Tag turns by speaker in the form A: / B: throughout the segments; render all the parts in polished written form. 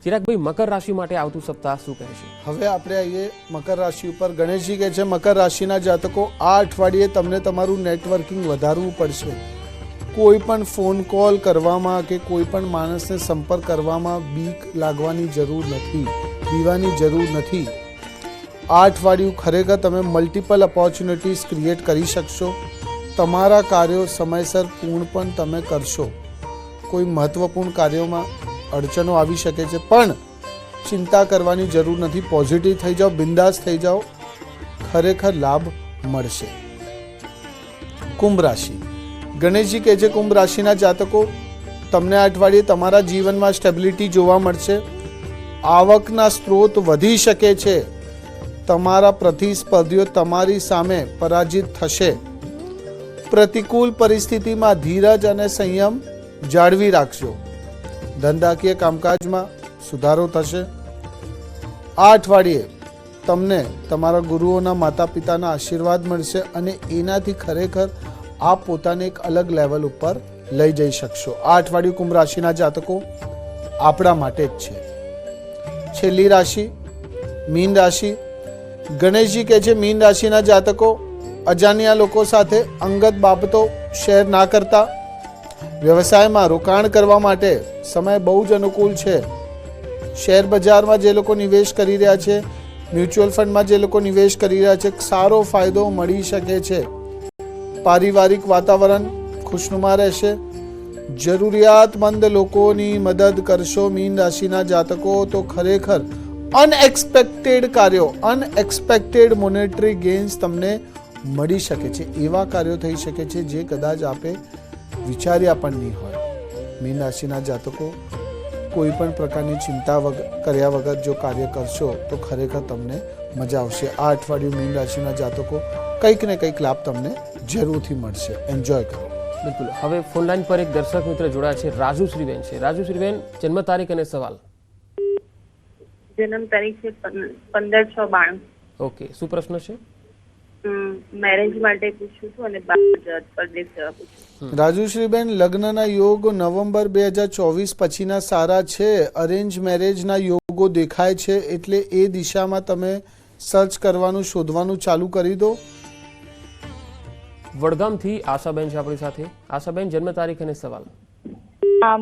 A: ચિરાગભાઈ, મકર રાશિ માટે આવતું સપ્તાહ શું કહે છે?
B: હવે આપણે આવીએ મકર રાશિ ઉપર. ગણેશજી કહે છે મકર રાશિના જાતકો, આ અઠવાડિયે તમને તમારું નેટવર્કિંગ વધારવું પડશે. કોઈ પણ ફોન કોલ કરવામાં કે કોઈ પણ માણસને સંપર્ક કરવામાં બીક લાગવાની જરૂર નથી, બીવાની જરૂર નથી. આ અઠવાડિયું ખરેખર તમે મલ્ટિપલ ઓપોર્ચ્યુનિટીઝ ક્રિએટ કરી શકશો. તમારા કાર્યો સમયસર પૂર્ણ પણ તમે કરશો. કોઈ મહત્વપૂર્ણ કાર્યોમાં અડચણો આવી શકે છે, પણ ચિંતા કરવાની જરૂર નથી. પોઝિટિવ થઈ જાઓ, બિંદાસ થઈ જાઓ, ખરેખર લાભ મળશે. કુંભ રાશિ. ગણેશજી કહે છે કુંભ રાશિના જાતકો, તમને આ અઠવાડિયે તમારા જીવનમાં સ્ટેબિલિટી જોવા મળશે. આવકના સ્ત્રોત વધી શકે છે. તમારા પ્રતિસ્પર્ધીઓ તમારી સામે પરાજિત થશે. પ્રતિકૂળ પરિસ્થિતિમાં ધીરજ અને સંયમ જાળવી રાખજો. ધંધાકીય કામકાજમાં સુધારો થશે. આ અઠવાડિયે તમને તમારા ગુરુઓના માતા પિતાના આશીર્વાદ મળશે અને એનાથી ખરેખર આપ પોતાને એક અલગ લેવલ ઉપર લઈ જઈ શકશો. આ અઠવાડિયું કુંભ રાશિના જાતકો આપણા માટે જ છે. છેલ્લી રાશિ મીન રાશિ. ગણેશજી કહે છે મીન રાશિના જાતકો, અજાણ્યા લોકો સાથે અંગત બાબતો શેર ના કરતા. વ્યવસાયમાં રોકાણ કરવા માટે સમય બહુ જ અનુકૂળ છે. શેર બજારમાં જે લોકો નિવેશ કરી રહ્યા છે, મ્યુચ્યુઅલ ફંડમાં જે લોકો નિવેશ કરી રહ્યા છે, સારો ફાયદો મળી શકે છે. પારિવારિક વાતાવરણ ખુશનુમા રહેશે. જરૂરિયાતમંદ લોકોની મદદ કરશો મીન રાશિના જાતકો તો ખરેખર અનએક્સપેક્ટેડ કાર્યો, અનએક્સપેક્ટેડ મોનેટરી ગેઇન્સ તમને મળી શકે છે. એવા કાર્યો થઈ શકે છે જે કદાચ આપે વિચાર્યા પણ નહીં હોય. મીન રાશિના જાતકો, કોઈ પણ પ્રકારની ચિંતા કર્યા વગર જો કાર્ય કરશો તો ખરેખર તમને મજા આવશે. આ અઠવાડિયું મીન રાશિના જાતકો કંઈક ને કંઈક લાભ તમને જરૂરથી મળશે. એન્જોય કરો.
A: બિલકુલ. હવે ફોનલાઈન પર એક દર્શક મિત્ર જોડાયા છે, રાજુશ્રીબેન છે. રાજુશ્રીબેન, જન્મ તારીખ અને સવાલ.
C: જન્મ તારીખ છે 15/6/92.
A: ઓકે, શું પ્રશ્ન છે?
C: મેરેજ માટે પૂછું છું અને પરદેશ જવા પૂછું.
B: રાજુશ્રીબેન, લગ્નના યોગ નવેમ્બર 2024 પછીના સારા છે. અરેન્જ મેરેજના યોગો દેખાય છે, એટલે એ દિશામાં તમે સર્ચ કરવાનું, શોધવાનું ચાલુ કરી દો.
A: વડગામથી આશાબેન છે આપણી સાથે. આશાબેન, જન્મ તારીખ અને સવાલ.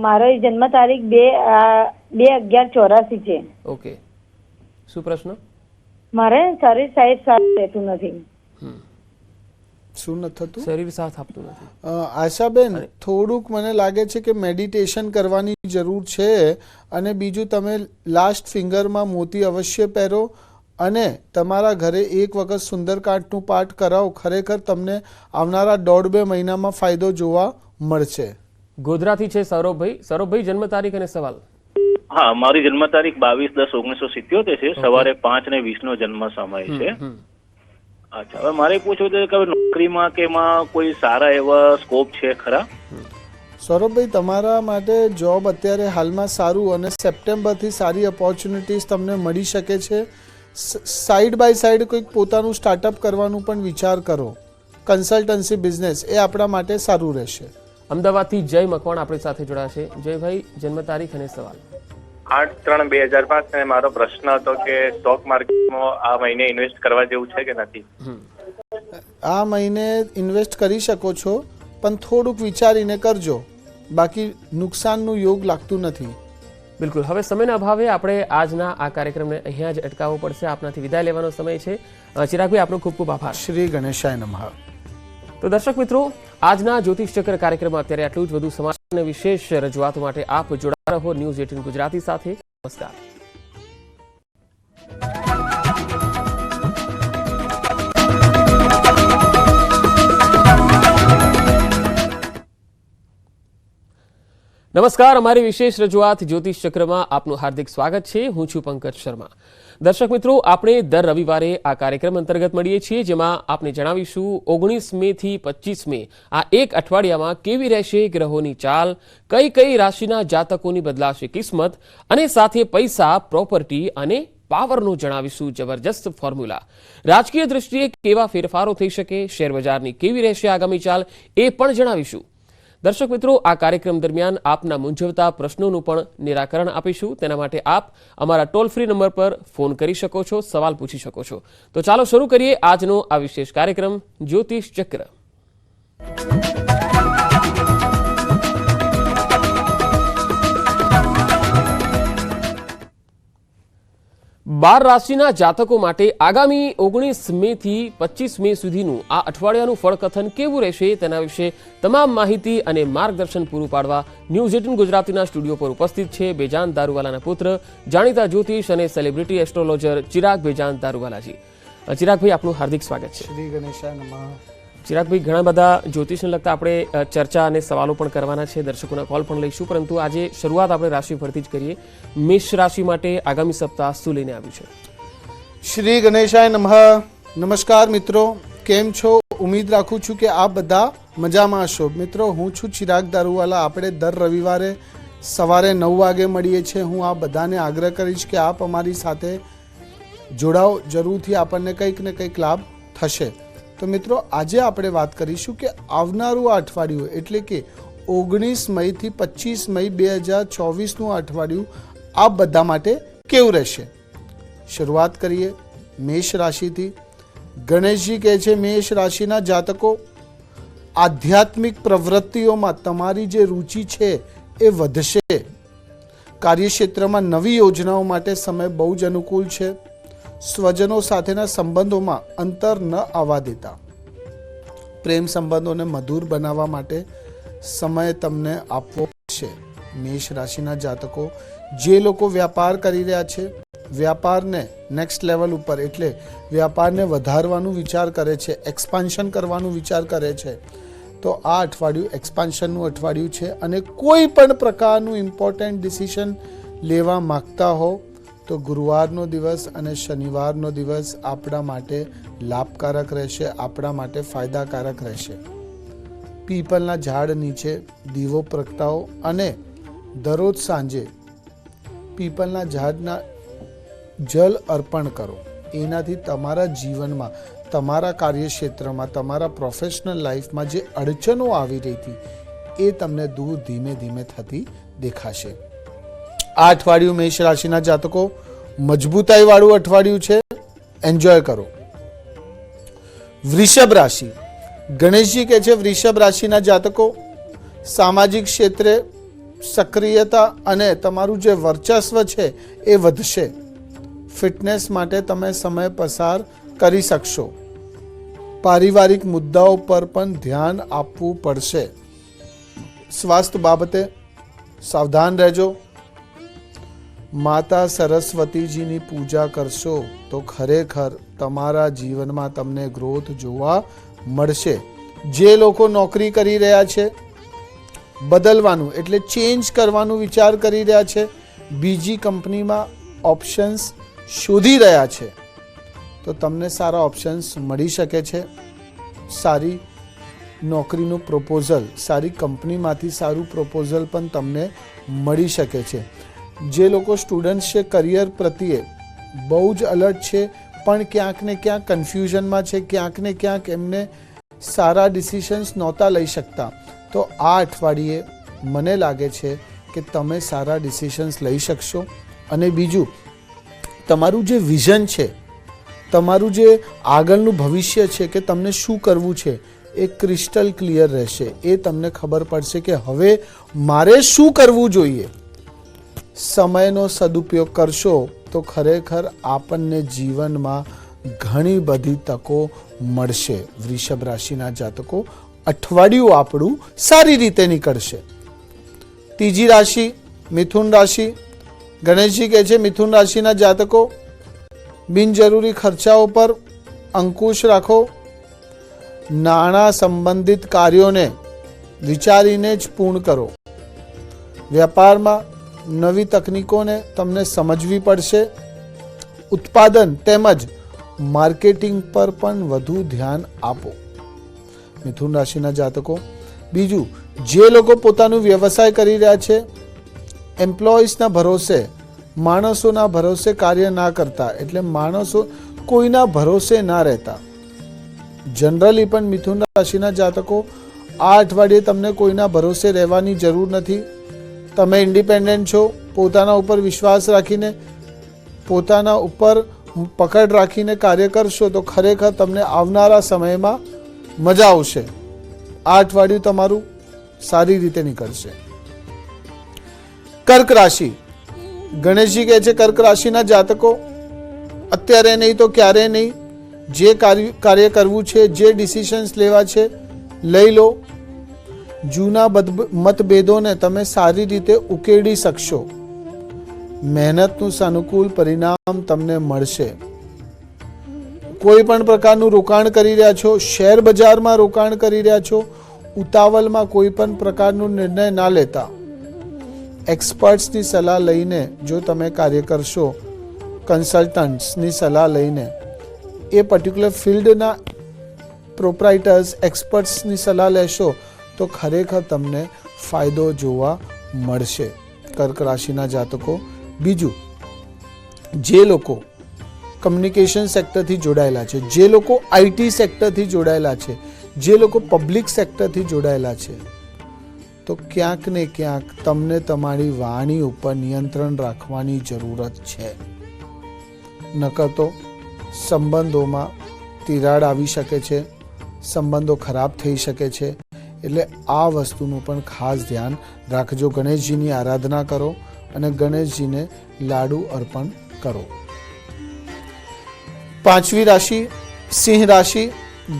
D: મારો જન્મ તારીખ 2/11/84 છે.
A: ઓકે, શું પ્રશ્ન?
D: મારે શરીર સાહેબ સાથ રહેતું નથી.
B: શું નથી થતું?
A: શરીર સાથ આપતું નથી.
B: આશાબેન, થોડુંક મને લાગે છે કે મેડિટેશન કરવાની જરૂર છે. અને બીજું, તમે લાસ્ટ ફિંગરમાં મોતી અવશ્ય પહેરો અને તમારા ઘરે એક વખત સુંદરકાંડનું પાઠ કરાવો. ખરેખર તમને આવનારા 1.5-2 મહિનામાં ફાયદો જોવા મળશે.
A: ગોધરાથી છે સૌરભભાઈ. સૌરભભાઈ, જન્મ તારીખ અને સવાલ.
E: હા, મારી જન્મ તારીખ 22/10/1977 છે. સવારે 5:20 જન્મ સમય છે. અચ્છા, હવે મારે પૂછવું છે કે નોકરીમાં કે એમાં કોઈ સારા એવા સ્કોપ છે ખરા?
B: સૌરભભાઈ, તમારા માટે જોબ અત્યારે હાલમાં સારું અને સપ્ટેમ્બરથી સારી ઓપોર્ચ્યુનિટીઝ તમને મળી શકે છે. સાઈડ બાય સાઈડ કોઈક પોતાનું સ્ટાર્ટઅપ કરવાનું પણ વિચાર કરો. કન્સલ્ટન્સી બિઝનેસ એ આપણા માટે સારું રહેશે.
A: અમદાવાદથી જય મકવાણ આપણી સાથે જોડાયા છે. જયભાઈ, જન્મ તારીખ અને સવાલ.
F: 8/3/2005 અને મારો પ્રશ્ન હતો કે સ્ટોક માર્કેટમાં આ મહિને ઇન્વેસ્ટ કરવા જેવું છે કે નથી?
B: આ મહિને ઇન્વેસ્ટ કરી શકો છો, પણ થોડુંક વિચારીને કરજો. બાકી નુકસાનનું યોગ લાગતું નથી.
A: બિલકુલ. હવે સમયના અભાવે આપણે આજના આ કાર્યક્રમને અહીંયા જ અટકાવવો પડશે. આપનાથી વિદાય લેવાનો સમય છે. ચિરાગભાઈ, આપનો ખૂબ ખૂબ આભાર.
B: શ્રી ગણેશાય નમઃ.
A: તો દર્શક મિત્રો, આજના જ્યોતિષ ચક્ર કાર્યક્રમમાં અત્યારે આટલું જ. વધુ સમાચાર અને વિશેષ રજૂઆતો માટે આપ જોડાયા રહો ન્યૂઝ 18 ગુજરાતી સાથે. નમસ્કાર. નમસ્કાર. અમારી વિશેષ રજૂઆત જ્યોતિષ ચક્રમાં આપનું હાર્દિક સ્વાગત છે. હું છું પંકજ શર્મા. દર્શક મિત્રો, આપણે દર રવિવારે આ કાર્યક્રમ અંતર્ગત મળીએ છીએ, જેમાં આપણે જણાવીશું 19 મે થી 25 મે આ એક અઠવાડિયામાં કેવી રહેશે ગ્રહોની ચાલ, કઈ કઈ રાશિના જાતકોની બદલાશે કિસ્મત, અને સાથે પૈસા, પ્રોપર્ટી અને પાવરનું જણાવીશું જબરજસ્ત ફોર્મ્યુલા. રાજકીય દ્રષ્ટિએ કેવા ફેરફારો થઈ શકે, શેરબજારની કેવી રહેશે આગામી ચાલ, એ પણ જણાવીશું. દર્શક મિત્રો, આ કાર્યક્રમ દરમિયાન આપના મૂંઝવતા પ્રશ્નોનું પણ નિરાકરણ આપીશું. તેના માટે આપ અમારા ટોલ ફ્રી નંબર પર ફોન કરી શકો છો, સવાલ પૂછી શકો છો. તો ચાલો શરૂ કરીએ આજનો આ વિશેષ કાર્યક્રમ જ્યોતિષ ચક્ર. 12 રાશિના જાતકો માટે આગામી 19 મે થી 25 મે સુધીનું આ અઠવાડિયાનું ફળકથન કેવું રહેશે તેના વિશે તમામ માહિતી અને માર્ગદર્શન પૂરું પાડવા ન્યૂઝ 18 ગુજરાતીના સ્ટુડિયો પર ઉપસ્થિત છે બેજાન દારૂવાલાના પુત્ર, જાણીતા જ્યોતિષ અને સેલિબ્રિટી એસ્ટ્રોલોજર ચિરાગ બેજાન દારૂવાલાજી. ચિરાગભાઈ, આપનું હાર્દિક સ્વાગત છે.
B: શ્રી ગણેશાય નમઃ.
A: ચિરાગભાઈ, ઘણા બધા જ્યોતિષને લગતા આપણે ચર્ચા અને સવાલો પણ કરવાના છે, દર્શકોના કોલ પણ લઈશું, પરંતુ આજે શરૂઆત આપણે રાશિ પરથી જ કરીએ. મેષ રાશિ માટે આગામી સપ્તાહ શું લઈને આવ્યું છે?
B: શ્રી ગણેશાય નમઃ. નમસ્કાર મિત્રો, કેમ છો? ઉમ્મીદ રાખું છું કે આપ બધા મજામાં હશો. મિત્રો, હું છું ચિરાગ દારૂવાલા. આપણે દર રવિવારે સવારે 9 વાગે મળીએ છીએ. હું આ બધાને આગ્રહ કરીશ કે આપ અમારી સાથે જોડાઓ. જરૂરથી આપણને કંઈક ને કંઈક લાભ થશે. તો મિત્રો, આજે આપણે વાત કરીશું કે આવનારું આ અઠવાડિયું એટલે કે 19 મે થી 25 મે 2024નું આ અઠવાડિયું આ બધા માટે કેવું રહેશે. શરૂઆત કરીએ મેષ રાશિથી. ગણેશજી કહે છે, મેષ રાશિના જાતકો, આધ્યાત્મિક પ્રવૃત્તિઓમાં તમારી જે રુચિ છે એ વધશે. કાર્યક્ષેત્રમાં નવી યોજનાઓ માટે સમય બહુ જ અનુકૂળ છે. સ્વજનો સાથેના સંબંધોમાં અંતર ન આવવા દેતા. પ્રેમ સંબંધોને મધુર બનાવવા માટે સમય તમને આપવો પડશે. મેષ રાશિના જાતકો, જે લોકો વ્યાપાર કરી રહ્યા છે, વ્યાપારને નેક્સ્ટ લેવલ ઉપર એટલે વ્યાપારને વધારવાનું વિચાર કરે છે, એક્સપાન્શન કરવાનું વિચાર કરે છે, તો આ અઠવાડિયું એક્સપાન્શનનું અઠવાડિયું છે. અને કોઈ પણ પ્રકારનું ઇમ્પોર્ટન્ટ ડિસિઝન લેવા માગતા હો તો ગુરુવારનો દિવસ અને શનિવારનો દિવસ આપણા માટે લાભકારક રહેશે, આપણા માટે ફાયદાકારક રહેશે. પીપલના ઝાડ નીચે દીવો પ્રગટાવો અને દરરોજ સાંજે પીપલના ઝાડના જલ અર્પણ કરો. એનાથી તમારા જીવનમાં, તમારા કાર્યક્ષેત્રમાં, તમારા પ્રોફેશનલ લાઈફમાં જે અડચણો આવી રહી હતી એ તમને દૂર ધીમે ધીમે થતી દેખાશે. આ અઠવાડિયું મેષ રાશિના જાતકો મજબૂતાઈ વાળું અઠવાડિયું છે. એન્જોય કરો. વૃષભ રાશિ. ગણેશજી કહે છે, વૃષભ રાશિના જાતકો, સામાજિક ક્ષેત્રે સક્રિયતા અને તમારું જે વર્ચસ્વ છે એ વધશે. ફિટનેસ માટે તમે સમય પસાર કરી શકશો. પારિવારિક મુદ્દાઓ પર પણ ધ્યાન આપવું પડશે. સ્વાસ્થ્ય બાબતે સાવધાન રહેજો. માતા સરસ્વતીજીની પૂજા કરશો તો ખરેખર તમારા જીવનમાં તમને ગ્રોથ જોવા મળશે. જે લોકો નોકરી કરી રહ્યા છે, બદલવાનું એટલે ચેન્જ કરવાનું વિચાર કરી રહ્યા છે, બીજી કંપનીમાં ઓપ્શન્સ શોધી રહ્યા છે, તો તમને સારા ઓપ્શન્સ મળી શકે છે. સારી નોકરીનું પ્રપોઝલ, સારી કંપનીમાંથી સારું પ્રપોઝલ પણ તમને મળી શકે છે. જે લોકો સ્ટુડન્ટ્સ છે, કરિયર પ્રત્યે બહુ જ અલર્ટ છે, પણ ક્યાંક ને ક્યાંક કન્ફ્યુઝનમાં છે, ક્યાંક ને ક્યાંક એમને સારા ડિસિશન્સ નહોતા લઈ શકતા, તો આ અઠવાડિયે મને લાગે છે કે તમે સારા ડિસિશન્સ લઈ શકશો. અને બીજું, તમારું જે વિઝન છે, તમારું જે આગળનું ભવિષ્ય છે કે તમને શું કરવું છે એ ક્રિસ્ટલ ક્લિયર રહેશે. એ તમને ખબર પડશે કે હવે મારે શું કરવું જોઈએ. સમયનો સદુપયોગ કરશો તો ખરેખર આપણને જીવનમાં ઘણી બધી તકો મળશે. વૃષભ રાશિના જાતકો, અઠવાડિયું આપણું સારી રીતે નીકળશે. ત્રીજી રાશિ મિથુન રાશિ. ગણેશજી કહે છે, મિથુન રાશિના જાતકો, બિનજરૂરી ખર્ચાઓ પર અંકુશ રાખો. નાણાં સંબંધિત કાર્યોને વિચારીને જ પૂર્ણ કરો. વ્યાપારમાં નવી તકનીકોને તમને સમજવી પડશે. ઉત્પાદન તેમજ માર્કેટિંગ પર પણ વધુ ધ્યાન આપો. મિથુન રાશિના જાતકો, બીજું, જે લોકો પોતાનું વ્યવસાય કરી રહ્યા છે, એમ્પ્લોઈઝના ભરોસે, માણસોના ભરોસે કાર્ય ના કરતા, એટલે માણસો કોઈના ભરોસે ના રહેતા. જનરલી પણ મિથુન રાશિના જાતકો આ અઠવાડિયે તમને કોઈના ભરોસે રહેવાની જરૂર નથી. તમે ઇન્ડિપેન્ડન્ટ છો. પોતાના ઉપર વિશ્વાસ રાખીને, પોતાના ઉપર પકડ રાખીને કાર્ય કરશો તો ખરેખર તમને આવનારા સમયમાં મજા આવશે. આ અઠવાડિયું તમારું સારી રીતે નીકળશે. કર્ક રાશિ. ગણેશજી કહે છે કર્ક રાશિના જાતકો અત્યારે નહીં તો ક્યારે નહીં, જે કાર્ય કરવું છે, જે ડિસિશન્સ લેવા છે લઈ લો. જૂના મતભેદોને તમે સારી રીતે ઉકેલી શકશો. મહેનતનું સાનુકૂળ પરિણામ તમને મળશે. કોઈ પણ પ્રકારનું રોકાણ કરી રહ્યા છો, શેર બજારમાં રોકાણ કરી રહ્યા છો, ઉતાવળમાં કોઈ પણ પ્રકારનો નિર્ણય ના લેતા. એક્સપર્ટ્સની સલાહ લઈને જો તમે કાર્ય કરશો, કન્સલ્ટન્ટ્સની સલાહ લઈને, એ પર્ટિક્યુલર ફિલ્ડના પ્રોપ્રાઇટર્સ, એક્સપર્ટ્સની સલાહ લેશો તો ખરેખર તમને ફાયદો જોવા મળશે કર્ક રાશિના જાતકો. બીજું, જે લોકો કમ્યુનિકેશન સેક્ટરથી જોડાયેલા છે, જે લોકો આઈટી સેક્ટરથી જોડાયેલા છે, જે લોકો પબ્લિક સેક્ટરથી જોડાયેલા છે, તો ક્યાંક ને ક્યાંક તમને તમારી વાણી ઉપર નિયંત્રણ રાખવાની જરૂરત છે. નકર તો સંબંધોમાં તિરાડ આવી શકે છે, સંબંધો ખરાબ થઈ શકે છે. એટલે આ વસ્તુનું પણ ખાસ ધ્યાન રાખજો. ગણેશજીની આરાધના કરો અને ગણેશજીને લાડુ અર્પણ કરો. પાંચમી રાશિ સિંહ રાશિ.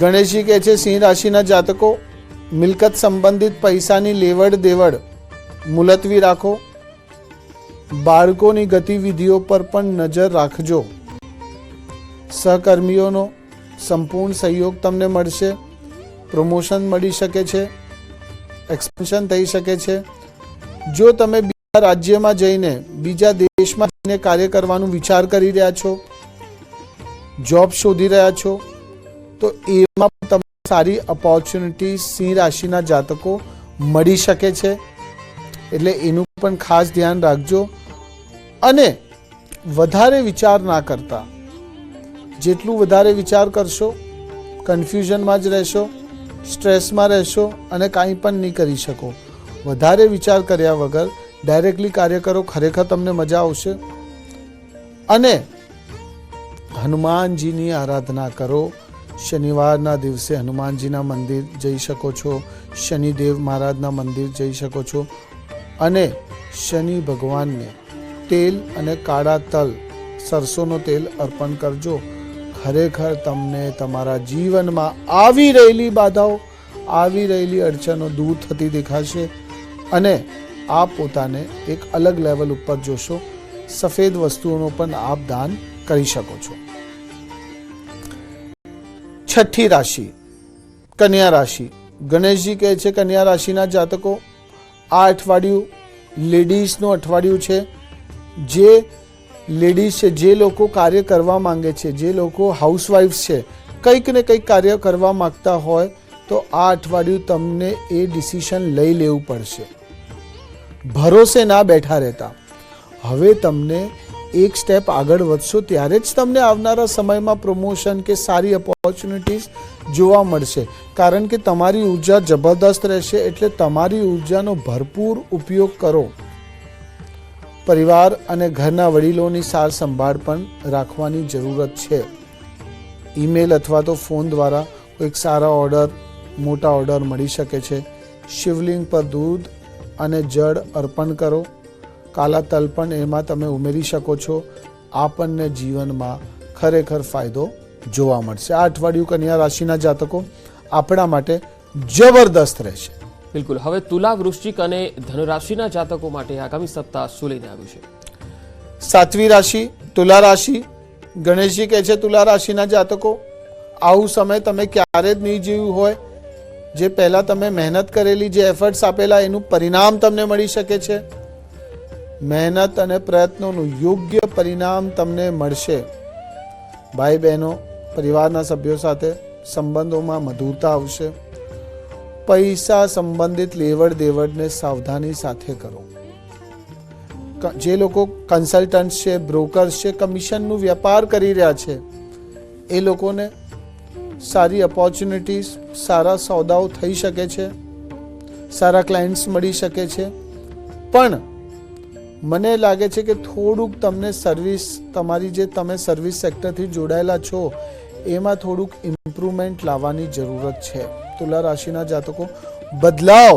B: ગણેશજી કહે છે સિંહ રાશિના જાતકો મિલકત સંબંધિત પૈસાની લેવડ દેવડ મુલતવી રાખો. બાળકોની ગતિવિધિઓ પર પણ નજર રાખજો. સહકર્મીઓનો સંપૂર્ણ સહયોગ તમને મળશે. પ્રમોશન મળી શકે છે, એક્સપેન્શન થઈ શકે છે. જો તમે બીજા રાજ્યમાં જઈને, બીજા દેશમાં જઈને કાર્ય કરવાનું વિચાર કરી રહ્યા છો, જોબ શોધી રહ્યા છો, તો એમાં પણ તમને સારી ઓપોર્ચ્યુનિટી સિંહ રાશિના જાતકો મળી શકે છે. એટલે એનું પણ ખાસ ધ્યાન રાખજો. અને વધારે વિચાર ના કરતા. જેટલું વધારે વિચાર કરશો, કન્ફ્યુઝનમાં જ રહેશો, સ્ટ્રેસમાં રહેશો અને કાંઈ પણ નહીં કરી શકો. વધારે વિચાર કર્યા વગર ડાયરેક્ટલી કાર્ય કરો, ખરેખર તમને મજા આવશે. અને હનુમાનજીની આરાધના કરો. શનિવારના દિવસે હનુમાનજીના મંદિર જઈ શકો છો, શનિદેવ મહારાજના મંદિર જઈ શકો છો. અને શનિ ભગવાનને તેલ અને કાળા તલ, સરસોનો તેલ અર્પણ કરજો. ખરેખર તમને તમારા જીવનમાં આવી રહેલી બાધાઓ, આવી રહેલી અડચણો દૂર થતી દેખાશે અને આપ પોતાને એક અલગ લેવલ ઉપર જોશો. સફેદ વસ્તુઓનો પણ આપ દાન કરી શકો છો. છઠ્ઠી રાશિ કન્યા રાશિ. ગણેશજી કહે છે કન્યા રાશિના જાતકો આ અઠવાડિયું લેડીઝનું અઠવાડિયું છે. જે લેડીઝ છે, જે લોકો કાર્ય કરવા માંગે છે, જે લોકો હાઉસવાઇફ્સ છે, કંઈક ને કંઈક કાર્ય કરવા માંગતા હોય તો આ અઠવાડિયું તમને એ ડિસિઝન લઈ લેવું પડશે. ભરોસે ના બેઠા રહેતા. હવે તમને એક સ્ટેપ આગળ વધશો ત્યારે જ તમને આવનારા સમયમાં પ્રમોશન કે સારી ઓપોર્ચ્યુનિટીઝ જોવા મળશે. કારણ કે તમારી ઉર્જા જબરદસ્ત રહેશે. એટલે તમારી ઉર્જાનો ભરપૂર ઉપયોગ કરો. પરિવાર અને ઘરના વડીલોની સાર સંભાળ પણ રાખવાની જરૂરત છે. ઈમેલ અથવા તો ફોન દ્વારા કોઈક સારા ઓર્ડર, મોટા ઓર્ડર મળી શકે છે. શિવલિંગ પર દૂધ અને જળ અર્પણ કરો. કાલા તલ પણ એમાં તમે ઉમેરી શકો છો. આપણને જીવનમાં ખરેખર ફાયદો જોવા મળશે. આ અઠવાડિયું કન્યા રાશિના જાતકો આપણા માટે જબરદસ્ત રહેશે.
A: બિલકુલ. હવે તુલા, વૃશ્ચિક અને ધનુરાશિના જાતકો માટે આગામી સપ્તાહ શું લઈને આવ્યું છે?
B: સાતમી રાશિ તુલા રાશિ. ગણેશજી કહે છે તુલા રાશિના જાતકો આવું સમય તમે ક્યારે જ નહીં જીવ્યું હોય. જે પહેલા તમે મહેનત કરેલી, જે એફર્ટ્સ આપેલા, એનું પરિણામ તમને મળી શકે છે. મહેનત અને પ્રયત્નોનું યોગ્ય પરિણામ તમને મળશે. ભાઈ બહેનો, પરિવારના સભ્યો સાથે સંબંધોમાં મધુરતા આવશે. પૈસા સંબંધિત લેવડ દેવડને સાવધાની સાથે કરો. જે લોકો કન્સલ્ટન્ટ છે, બ્રોકર્સ છે, કમિશનનું વેપાર કરી રહ્યા છે, એ લોકોને સારી ઓપોર્ચ્યુનિટીઝ, સારા સોદાઓ થઈ શકે છે. સારા ક્લાયન્ટ્સ મળી શકે છે. પણ મને લાગે છે કે થોડુંક તમને સર્વિસ, તમારી જે તમે સર્વિસ સેક્ટરથી જોડાયેલા છો એમાં થોડુંક ઇમ્પ્રુવમેન્ટ લાવવાની જરૂરત છે. તુલા રાશિના જાતકો, બદલાવ,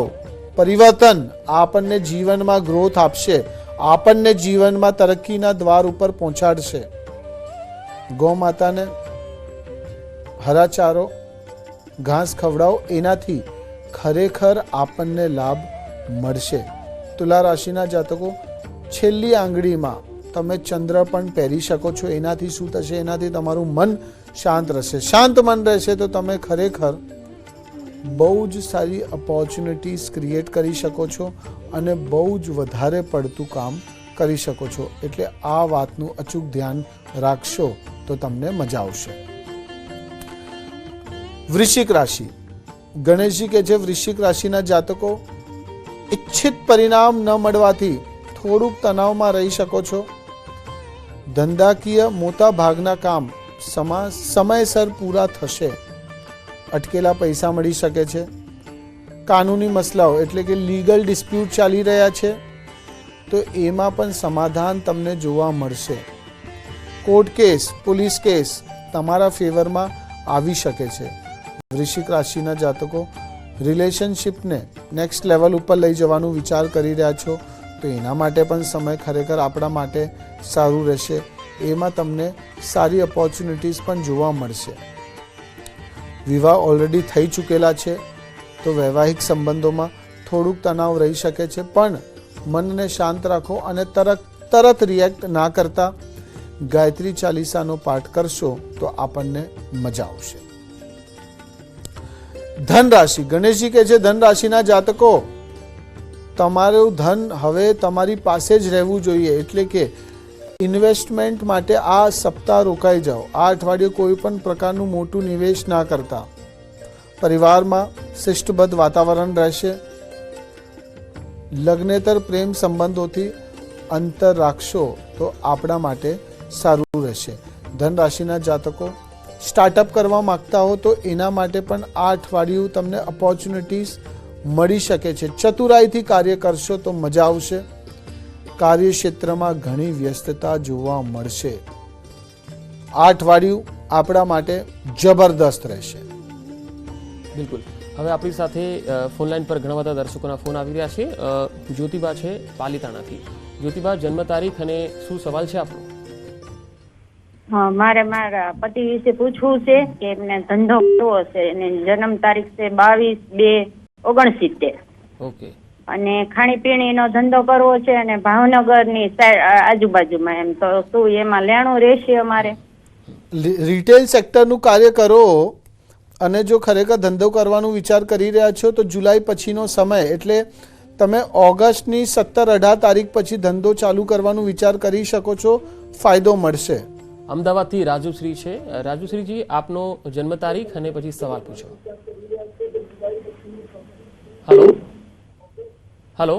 B: પરિવર્તન આપણને જીવનમાં ગ્રોથ આપશે, આપણને જીવનમાં તરક્કીના દ્વાર ઉપર પહોંચાડશે. ગૌ માતાને હરાચારો, ઘાસ ખવડાવો, એનાથી ખરેખર આપણને લાભ મળશે. તુલા રાશિના જાતકો, છેલ્લી આંગળીમાં તમે ચંદ્ર પણ પહેરી શકો છો. એનાથી શું થશે? એનાથી તમારું મન શાંત રહેશે. શાંત મન રહેશે તો તમે ખરેખર બહુ જ સારી ઓપોર્ચ્યુનિટીઝ ક્રિએટ કરી શકો છો અને બહુ જ વધારે પડતું કામ કરી શકો છો. એટલે આ વાતનું અચૂક ધ્યાન રાખશો તો તમને મજા આવશે. વૃશ્ચિક રાશિ, ગણેશજી કે છે વૃશ્ચિક રાશિના જાતકો, ઈચ્છિત પરિણામ ન મળવાથી થોડુંક તણાવમાં રહી શકો છો. ધંધાકીય મોટા ભાગના કામ સમયસર પૂરા થશે. અટકેલા પૈસા મળી શકે છે. કાનૂની મસલાઓ એટલે કે લીગલ ડિસ્પ્યુટ ચાલી રહ્યા છે તો એમાં પણ સમાધાન તમને જોવા મળશે. કોર્ટ કેસ, પોલીસ કેસ તમારા ફેવરમાં આવી શકે છે. વૃશ્ચિક રાશિના જાતકો, રિલેશનશિપને નેક્સ્ટ લેવલ ઉપર લઈ જવાનું વિચાર કરી રહ્યા છો તો એના માટે પણ સમય ખરેખર આપણા માટે સારું રહેશે. એમાં તમને સારી ઓપોર્ચ્યુનિટીઝ પણ જોવા મળશે. વિવાહ ઓલરેડી થઈ ચૂકેલા છે તો વૈવાહિક સંબંધોમાં થોડુંક તણાવ રહી શકે છે, પણ મનને શાંત રાખો અને તરત રિએક્ટ ના કરતા ગાયત્રી ચાલીસાનો પાઠ કરશો તો આપણને મજા આવશે. ધન રાશિ, ગણેશજી કહે છે ધન રાશિના જાતકો, તમારું ધન હવે તમારી પાસે જ રહેવું જોઈએ. એટલે કે ઇન્વેસ્ટમેન્ટ માટે આ સપ્તાહ રોકાઈ જાઓ. આ અઠવાડિયે કોઈ પણ પ્રકારનું મોટું નિવેશ ના કરતા. પરિવારમાં શિષ્ટબદ્ધ વાતાવરણ રહેશે. લગ્નેતર પ્રેમ સંબંધોથી અંતર રાખશો તો આપણા માટે સારું રહેશે. ધન રાશિના જાતકો, સ્ટાર્ટઅપ કરવા માંગતા હો તો એના માટે પણ આ અઠવાડિયું તમને ઓપોર્ચ્યુનિટીઝ મળી શકે છે. ચતુરાઈથી કાર્ય કરશો તો મજા આવશે. કાર્યક્ષેત્રમાં ઘણી વ્યસ્તતા જોવા મળશે. આ અઠવાડિયું આપણા માટે જબરદસ્ત રહેશે.
A: બિલકુલ. હવે આપણી સાથે ફોન લાઈન પર ઘણા બધા દર્શકોના ફોન આવી રહ્યા છે. જ્યોતિબા છે પાલિતાણાથી. જ્યોતિબા, જન્મ તારીખ અને શું સવાલ છે આપનો?
D: હા, મારે મારા પતિ વિશે પૂછવું છે કે એમને ધંધો કેવો છે. એને જન્મ તારીખ છે 22/2/69
A: ઓકે.
D: અને ખાણીપીણીનો ધંધો કરવો છે અને ભાવનગરની આજુબાજુમાં. એમ તો શું એમાં લેણું રહેશે અમારે?
B: રિટેલ સેક્ટરનું કાર્ય કરો અને જો ખરેખર ધંધો કરવાનો વિચાર કરી રહ્યા છો તો જુલાઈ પછીનો સમય, એટલે તમે ઓગસ્ટની 17-18 તારીખ પછી ધંધો ચાલુ કરવાનો વિચાર કરી શકો છો. ફાયદો મળશે.
A: અમદાવાદથી રાજુશ્રી છે. રાજુશ્રીજી, આપનો જન્મ તારીખ અને પછી સવાલ પૂછો. હલો હલો,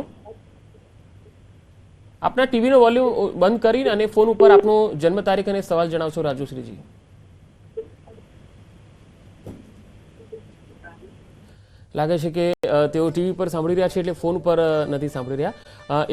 A: આપના ટીવીનો વોલ્યુમ બંધ કરીને અને ફોન ઉપર આપનો જન્મ તારીખ અને સવાલ જણાવશો રાજુશ્રીજી. લાગે છે કે તેઓ ટીવી પર સાંભળી રહ્યા છે એટલે ફોન પર નથી સાંભળી રહ્યા.